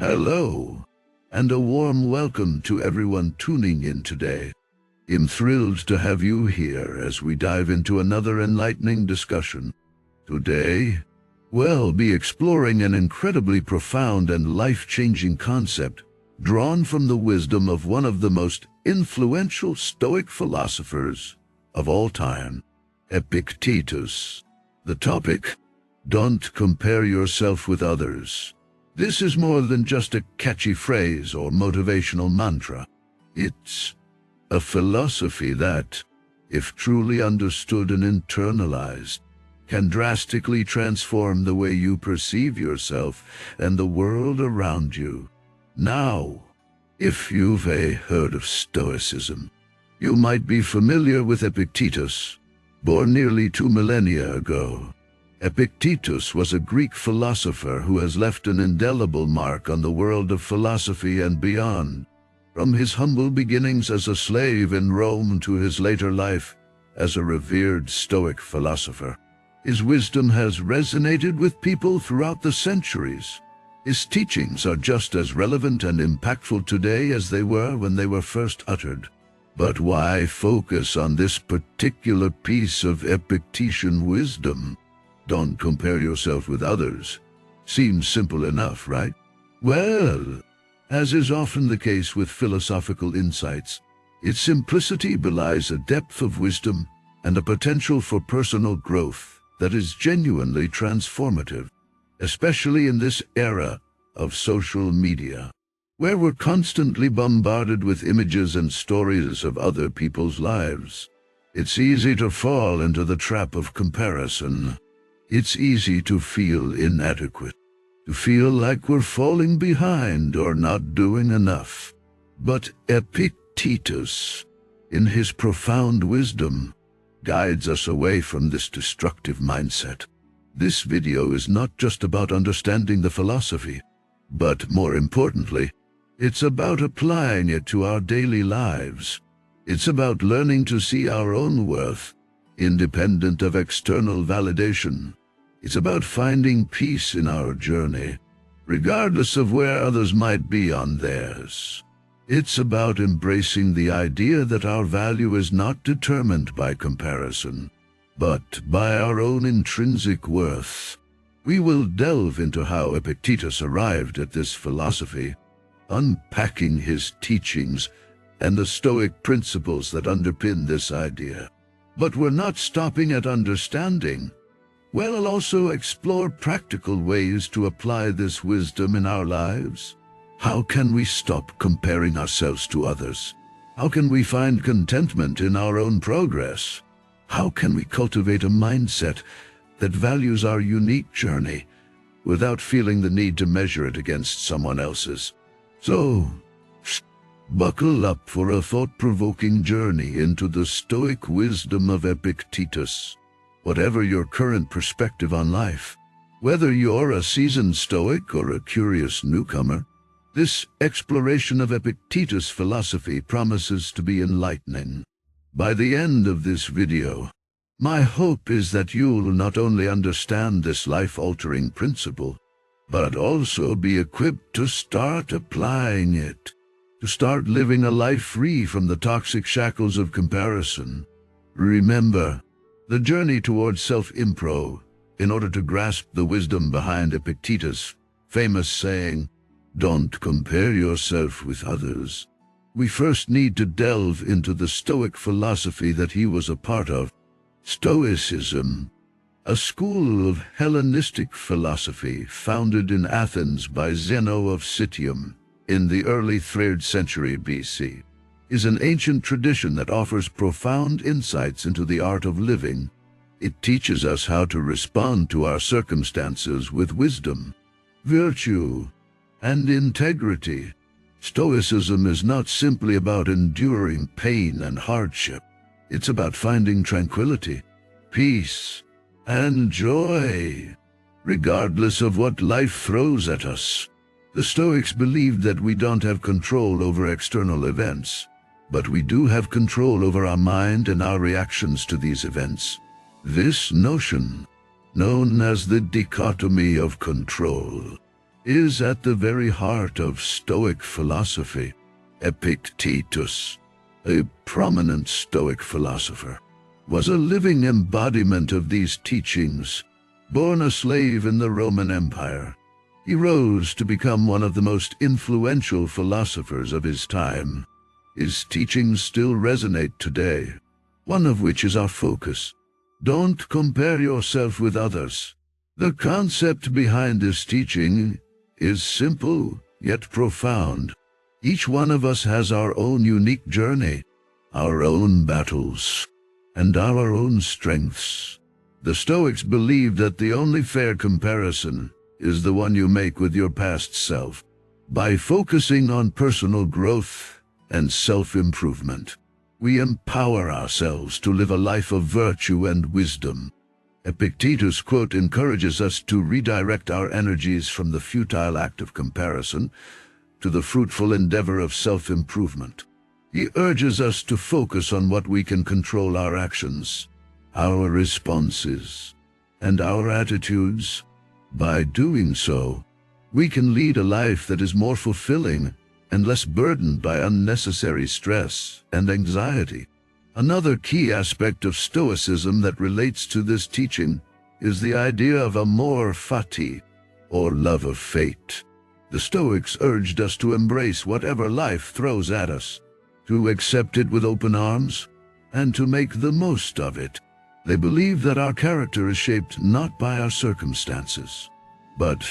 Hello, and a warm welcome to everyone tuning in today. I'm thrilled to have you here as we dive into another enlightening discussion. Today, we'll be exploring an incredibly profound and life-changing concept drawn from the wisdom of one of the most influential Stoic philosophers of all time, Epictetus. The topic: don't compare yourself with others. This is more than just a catchy phrase or motivational mantra. It's a philosophy that, if truly understood and internalized, can drastically transform the way you perceive yourself and the world around you. Now, if you've heard of Stoicism, you might be familiar with Epictetus, born nearly 2 millennia ago. Epictetus was a Greek philosopher who has left an indelible mark on the world of philosophy and beyond. From his humble beginnings as a slave in Rome to his later life as a revered Stoic philosopher, his wisdom has resonated with people throughout the centuries. His teachings are just as relevant and impactful today as they were when they were first uttered. But why focus on this particular piece of Epictetan wisdom? Don't compare yourself with others. Seems simple enough, right? Well, as is often the case with philosophical insights, its simplicity belies a depth of wisdom and a potential for personal growth that is genuinely transformative, especially in this era of social media, where we're constantly bombarded with images and stories of other people's lives. It's easy to fall into the trap of comparison. It's easy to feel inadequate, to feel like we're falling behind or not doing enough. But Epictetus, in his profound wisdom, guides us away from this destructive mindset. This video is not just about understanding the philosophy, but more importantly, it's about applying it to our daily lives. It's about learning to see our own worth, independent of external validation. It's about finding peace in our journey, regardless of where others might be on theirs. It's about embracing the idea that our value is not determined by comparison, but by our own intrinsic worth. We will delve into how Epictetus arrived at this philosophy, unpacking his teachings and the Stoic principles that underpin this idea. But we're not stopping at understanding. We'll also explore practical ways to apply this wisdom in our lives. How can we stop comparing ourselves to others? How can we find contentment in our own progress? How can we cultivate a mindset that values our unique journey without feeling the need to measure it against someone else's? So, buckle up for a thought-provoking journey into the Stoic wisdom of Epictetus. Whatever your current perspective on life, whether you're a seasoned Stoic or a curious newcomer, this exploration of Epictetus' philosophy promises to be enlightening. By the end of this video, my hope is that you'll not only understand this life-altering principle, but also be equipped to start applying it, to start living a life free from the toxic shackles of comparison. Remember, the journey towards self-improve, in order to grasp the wisdom behind Epictetus' famous saying, "Don't compare yourself with others," we first need to delve into the Stoic philosophy that he was a part of. Stoicism, a school of Hellenistic philosophy founded in Athens by Zeno of Citium in the early 3rd century BC. Is an ancient tradition that offers profound insights into the art of living. It teaches us how to respond to our circumstances with wisdom, virtue, and integrity. Stoicism is not simply about enduring pain and hardship. It's about finding tranquility, peace, and joy, regardless of what life throws at us. The Stoics believed that we don't have control over external events, but we do have control over our mind and our reactions to these events. This notion, known as the dichotomy of control, is at the very heart of Stoic philosophy. Epictetus, a prominent Stoic philosopher, was a living embodiment of these teachings. Born a slave in the Roman Empire, he rose to become one of the most influential philosophers of his time. His teachings still resonate today, one of which is our focus. Don't compare yourself with others. The concept behind this teaching is simple yet profound. Each one of us has our own unique journey, our own battles, and our own strengths. The Stoics believed that the only fair comparison is the one you make with your past self. By focusing on personal growth and self-improvement, we empower ourselves to live a life of virtue and wisdom. Epictetus' quote encourages us to redirect our energies from the futile act of comparison to the fruitful endeavor of self-improvement. He urges us to focus on what we can control: our actions, our responses, and our attitudes. By doing so, we can lead a life that is more fulfilling and less burdened by unnecessary stress and anxiety. Another key aspect of Stoicism that relates to this teaching is the idea of amor fati, or love of fate. The Stoics urged us to embrace whatever life throws at us, to accept it with open arms, and to make the most of it. They believe that our character is shaped not by our circumstances, but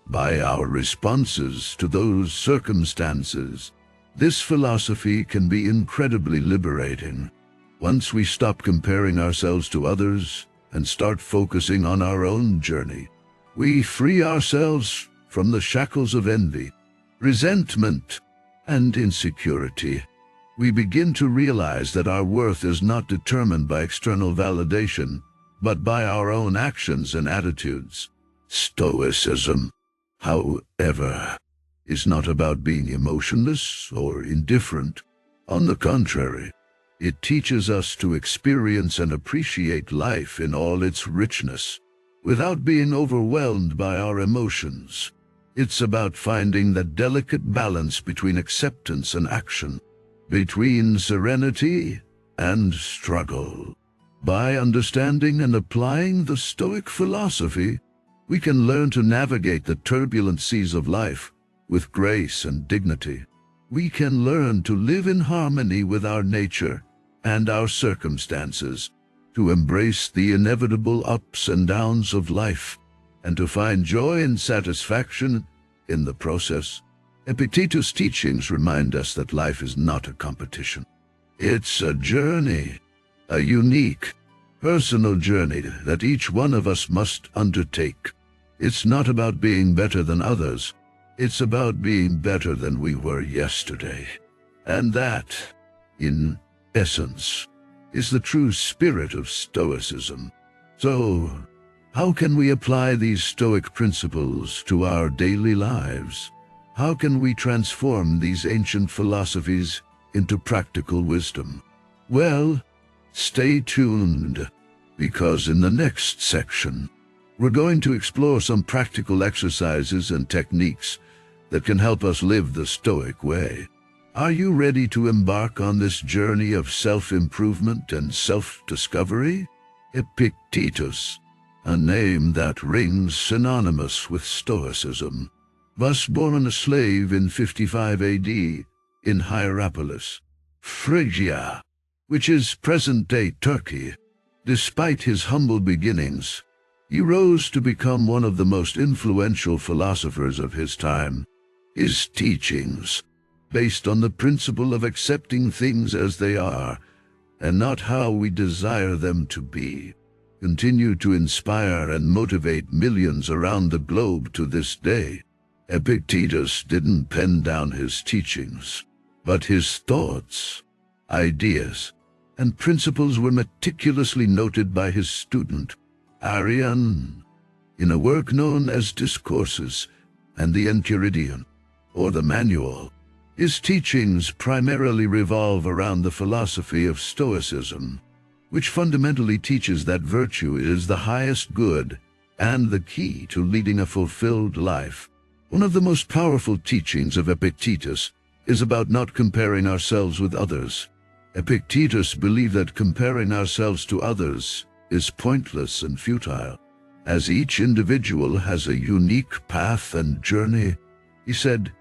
by our responses to those circumstances. This philosophy can be incredibly liberating. Once we stop comparing ourselves to others and start focusing on our own journey, we free ourselves from the shackles of envy, resentment, and insecurity. We begin to realize that our worth is not determined by external validation, but by our own actions and attitudes. Stoicism, however, is not about being emotionless or indifferent. On the contrary, it teaches us to experience and appreciate life in all its richness, without being overwhelmed by our emotions. It's about finding that delicate balance between acceptance and action, between serenity and struggle. By understanding and applying the Stoic philosophy, we can learn to navigate the turbulent seas of life with grace and dignity. We can learn to live in harmony with our nature and our circumstances, to embrace the inevitable ups and downs of life, and to find joy and satisfaction in the process. Epictetus' teachings remind us that life is not a competition. It's a journey, a unique, personal journey that each one of us must undertake. It's not about being better than others. It's about being better than we were yesterday. And that, in essence, is the true spirit of Stoicism. So, how can we apply these Stoic principles to our daily lives? How can we transform these ancient philosophies into practical wisdom? Well, stay tuned, because in the next section, we're going to explore some practical exercises and techniques that can help us live the Stoic way. Are you ready to embark on this journey of self-improvement and self-discovery? Epictetus, a name that rings synonymous with Stoicism, was born a slave in 55 AD in Hierapolis, Phrygia, which is present-day Turkey. Despite his humble beginnings, he rose to become one of the most influential philosophers of his time. His teachings, based on the principle of accepting things as they are and not how we desire them to be, continue to inspire and motivate millions around the globe to this day. Epictetus didn't pen down his teachings, but his thoughts, ideas, and principles were meticulously noted by his student, Arrian, in a work known as Discourses and the Enchiridion, or the Manual. His teachings primarily revolve around the philosophy of Stoicism, which fundamentally teaches that virtue is the highest good and the key to leading a fulfilled life. One of the most powerful teachings of Epictetus is about not comparing ourselves with others. Epictetus believed that comparing ourselves to others is pointless and futile. As each individual has a unique path and journey, he said,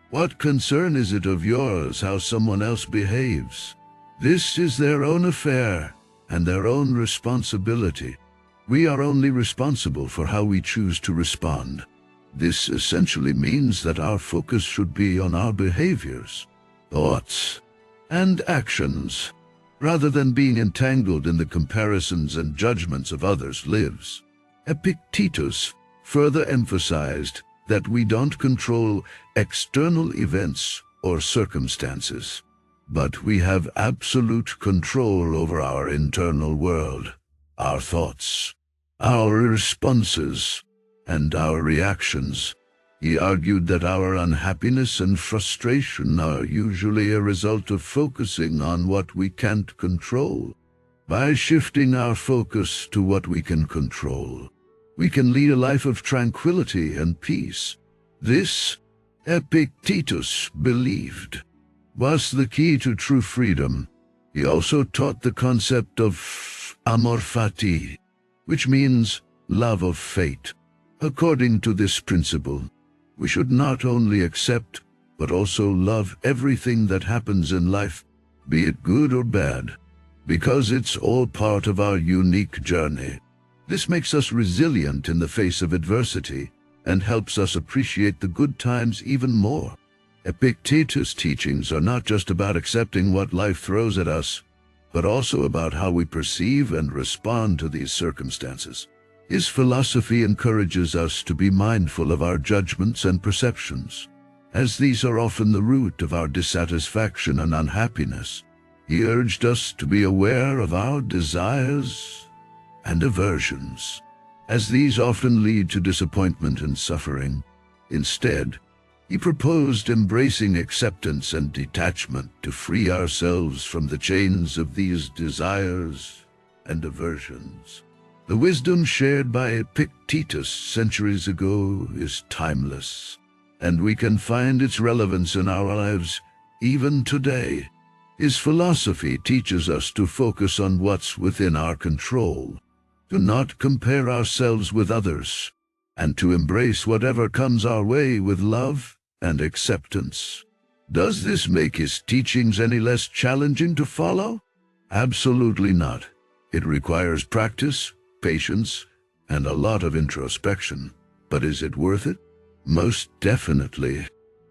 "What concern is it of yours how someone else behaves? This is their own affair and their own responsibility. We are only responsible for how we choose to respond." This essentially means that our focus should be on our behaviors, thoughts, and actions, rather than being entangled in the comparisons and judgments of others' lives. Epictetus further emphasized that we don't control external events or circumstances, but we have absolute control over our internal world, our thoughts, our responses, and our reactions. He argued that our unhappiness and frustration are usually a result of focusing on what we can't control. By shifting our focus to what we can control, we can lead a life of tranquility and peace. This, Epictetus believed, was the key to true freedom. He also taught the concept of amor fati, which means love of fate. According to this principle, we should not only accept, but also love everything that happens in life, be it good or bad, because it's all part of our unique journey. This makes us resilient in the face of adversity and helps us appreciate the good times even more. Epictetus' teachings are not just about accepting what life throws at us, but also about how we perceive and respond to these circumstances. His philosophy encourages us to be mindful of our judgments and perceptions, as these are often the root of our dissatisfaction and unhappiness. He urged us to be aware of our desires and aversions, as these often lead to disappointment and suffering. Instead, he proposed embracing acceptance and detachment to free ourselves from the chains of these desires and aversions. The wisdom shared by Epictetus centuries ago is timeless, and we can find its relevance in our lives even today. His philosophy teaches us to focus on what's within our control, to not compare ourselves with others, and to embrace whatever comes our way with love and acceptance. Does this make his teachings any less challenging to follow? Absolutely not. It requires practice, patience, and a lot of introspection. But is it worth it? Most definitely.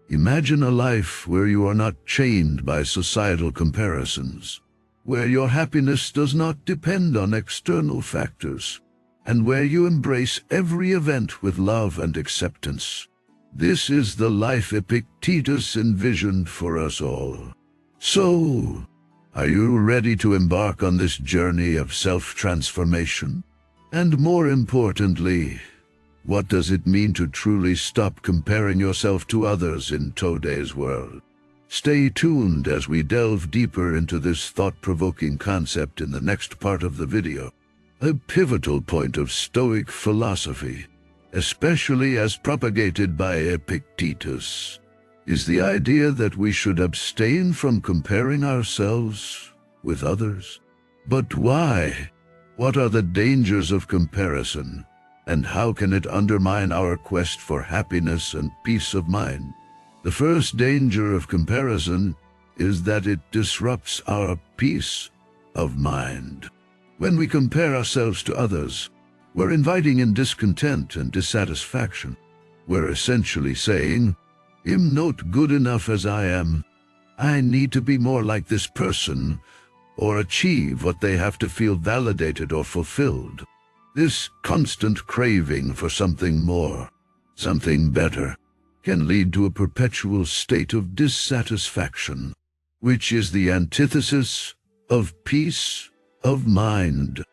Imagine a life where you are not chained by societal comparisons, where your happiness does not depend on external factors, and where you embrace every event with love and acceptance. This is the life Epictetus envisioned for us all. So, are you ready to embark on this journey of self-transformation? And more importantly, what does it mean to truly stop comparing yourself to others in today's world? Stay tuned as we delve deeper into this thought-provoking concept in the next part of the video. A pivotal point of Stoic philosophy, especially as propagated by Epictetus, is the idea that we should abstain from comparing ourselves with others. But why? What are the dangers of comparison, and how can it undermine our quest for happiness and peace of mind? The first danger of comparison is that it disrupts our peace of mind. When we compare ourselves to others, we're inviting in discontent and dissatisfaction. We're essentially saying, "I'm not good enough as I am. I need to be more like this person," or achieve what they have to feel validated or fulfilled. This constant craving for something more, something better, can lead to a perpetual state of dissatisfaction, which is the antithesis of peace of mind.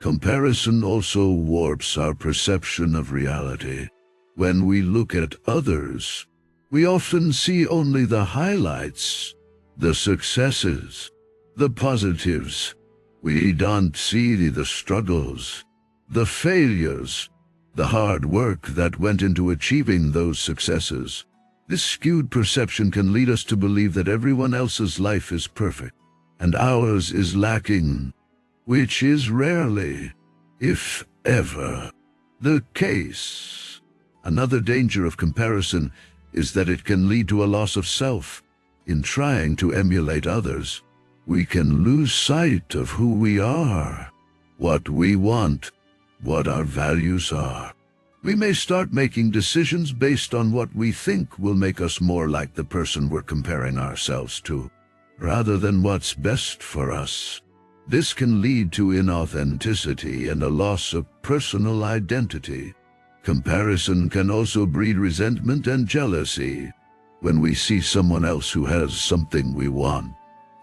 Comparison also warps our perception of reality. When we look at others, we often see only the highlights, the successes, the positives. We don't see the struggles, the failures, the hard work that went into achieving those successes. This skewed perception can lead us to believe that everyone else's life is perfect and ours is lacking, which is rarely, if ever, the case. Another danger of comparison is that it can lead to a loss of self. In trying to emulate others, we can lose sight of who we are, what we want, what our values are. We may start making decisions based on what we think will make us more like the person we're comparing ourselves to, rather than what's best for us. This can lead to inauthenticity and a loss of personal identity. Comparison can also breed resentment and jealousy. When we see someone else who has something we want,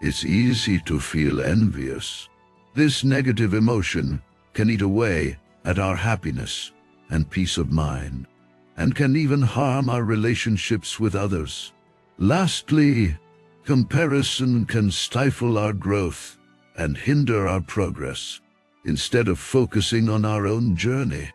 it's easy to feel envious. This negative emotion can eat away at our happiness and peace of mind, and can even harm our relationships with others. Lastly, comparison can stifle our growth and hinder our progress. Instead of focusing on our own journey,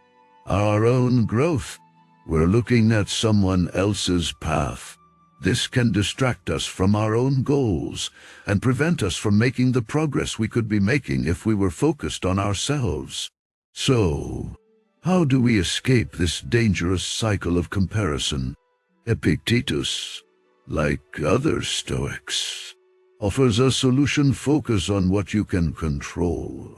our own growth, we're looking at someone else's path. This can distract us from our own goals and prevent us from making the progress we could be making if we were focused on ourselves. So, how do we escape this dangerous cycle of comparison? Epictetus, like other Stoics, offers a solution: focus on what you can control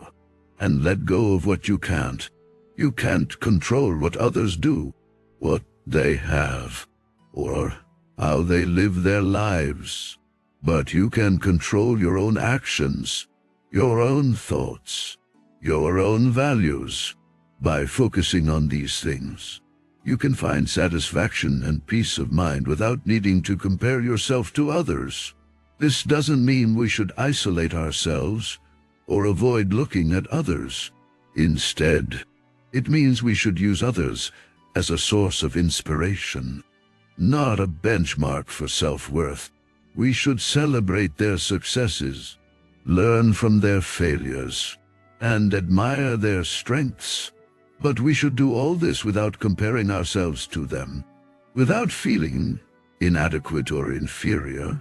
and let go of what you can't. You can't control what others do, what they have, or how they live their lives. But you can control your own actions, your own thoughts, your own values. By focusing on these things, you can find satisfaction and peace of mind without needing to compare yourself to others. This doesn't mean we should isolate ourselves or avoid looking at others. Instead, it means we should use others as a source of inspiration, not a benchmark for self-worth. We should celebrate their successes, learn from their failures, and admire their strengths. But we should do all this without comparing ourselves to them, without feeling inadequate or inferior.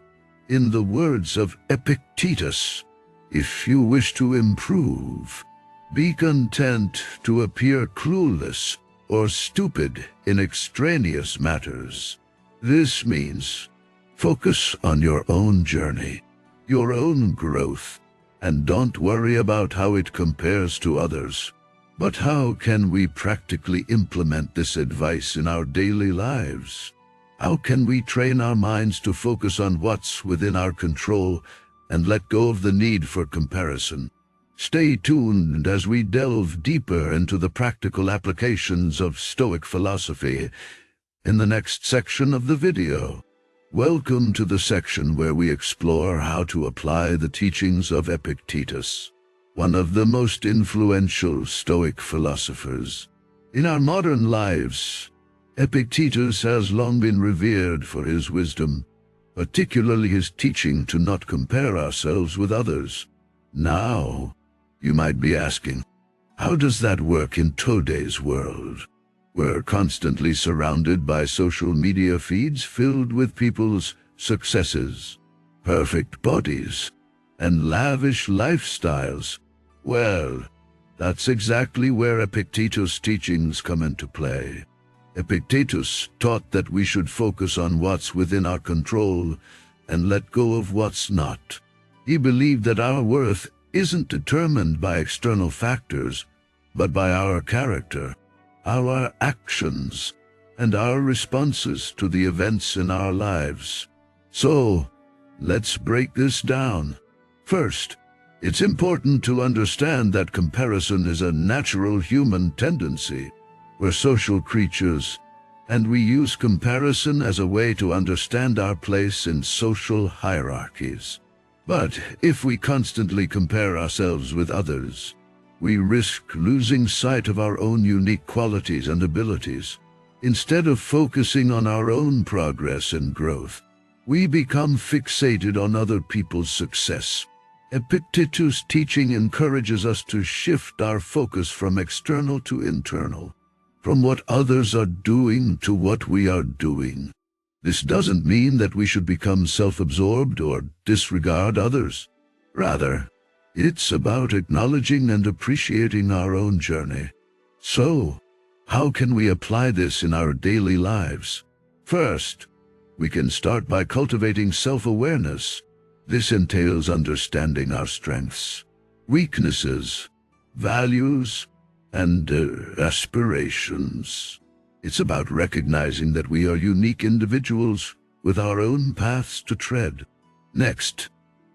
In the words of Epictetus, if you wish to improve, be content to appear clueless or stupid in extraneous matters. This means focus on your own journey, your own growth, and don't worry about how it compares to others. But how can we practically implement this advice in our daily lives? How can we train our minds to focus on what's within our control and let go of the need for comparison? Stay tuned as we delve deeper into the practical applications of Stoic philosophy in the next section of the video. Welcome to the section where we explore how to apply the teachings of Epictetus, one of the most influential Stoic philosophers. In our modern lives, Epictetus has long been revered for his wisdom, particularly his teaching to not compare ourselves with others. Now, you might be asking, how does that work in today's world? We're constantly surrounded by social media feeds filled with people's successes, perfect bodies, and lavish lifestyles. Well, that's exactly where Epictetus' teachings come into play. Epictetus taught that we should focus on what's within our control and let go of what's not. He believed that our worth isn't determined by external factors, but by our character, our actions, and our responses to the events in our lives. So, let's break this down. First, it's important to understand that comparison is a natural human tendency. We're social creatures, and we use comparison as a way to understand our place in social hierarchies. But if we constantly compare ourselves with others, we risk losing sight of our own unique qualities and abilities. Instead of focusing on our own progress and growth, we become fixated on other people's success. Epictetus' teaching encourages us to shift our focus from external to internal. from what others are doing to what we are doing. This doesn't mean that we should become self-absorbed or disregard others. Rather, it's about acknowledging and appreciating our own journey. So, how can we apply this in our daily lives? First, we can start by cultivating self-awareness. This entails understanding our strengths, weaknesses, values, and aspirations. It's about recognizing that we are unique individuals with our own paths to tread. Next,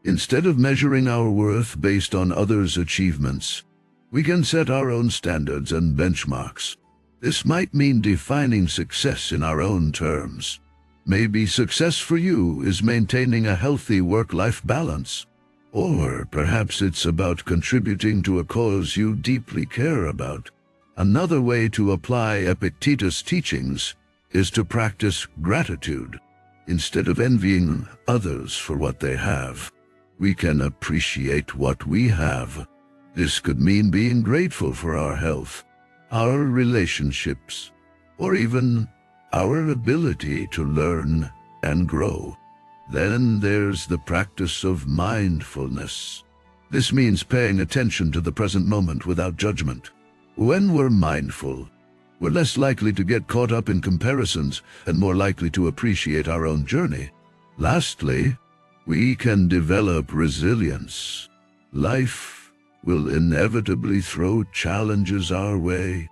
instead of measuring our worth based on others' achievements, we can set our own standards and benchmarks. This might mean defining success in our own terms. Maybe success for you is maintaining a healthy work-life balance. Or perhaps it's about contributing to a cause you deeply care about. Another way to apply Epictetus' teachings is to practice gratitude. Instead of envying others for what they have, we can appreciate what we have. This could mean being grateful for our health, our relationships, or even our ability to learn and grow. Then there's the practice of mindfulness. This means paying attention to the present moment without judgment. When we're mindful, we're less likely to get caught up in comparisons and more likely to appreciate our own journey. Lastly, we can develop resilience. Life will inevitably throw challenges our way.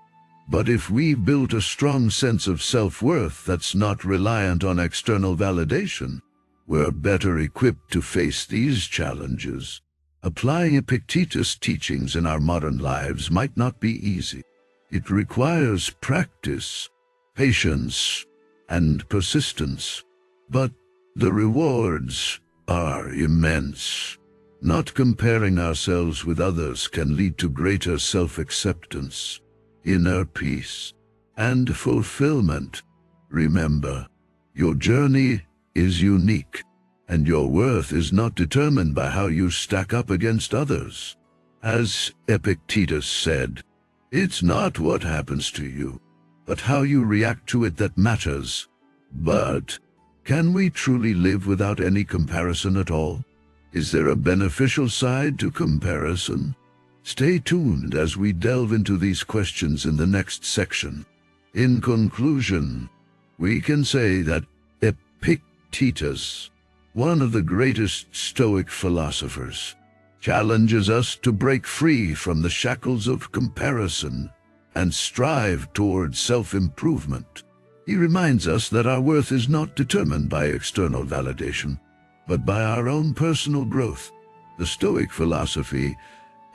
But if we've built a strong sense of self-worth that's not reliant on external validation, we're better equipped to face these challenges. Applying Epictetus' teachings in our modern lives might not be easy. It requires practice, patience, and persistence. But the rewards are immense. Not comparing ourselves with others can lead to greater self-acceptance, inner peace, and fulfillment. Remember, your journey is unique, and your worth is not determined by how you stack up against others. As Epictetus said, it's not what happens to you, but how you react to it that matters. But can we truly live without any comparison at all? Is there a beneficial side to comparison? Stay tuned as we delve into these questions in the next section. In conclusion, we can say that Epictetus, one of the greatest Stoic philosophers, challenges us to break free from the shackles of comparison and strive towards self-improvement. He reminds us that our worth is not determined by external validation, but by our own personal growth. The Stoic philosophy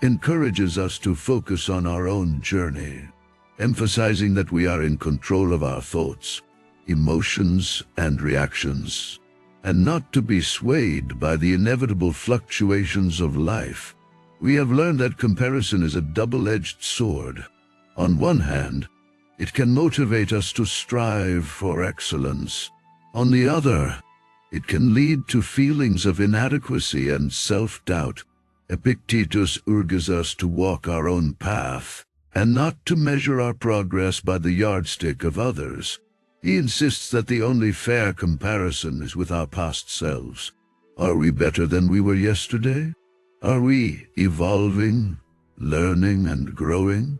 encourages us to focus on our own journey, emphasizing that we are in control of our thoughts, emotions, and reactions, and not to be swayed by the inevitable fluctuations of life. We have learned that comparison is a double-edged sword. On one hand, it can motivate us to strive for excellence. On the other, it can lead to feelings of inadequacy and self-doubt. Epictetus urges us to walk our own path and not to measure our progress by the yardstick of others. He insists that the only fair comparison is with our past selves. Are we better than we were yesterday? Are we evolving, learning, and growing?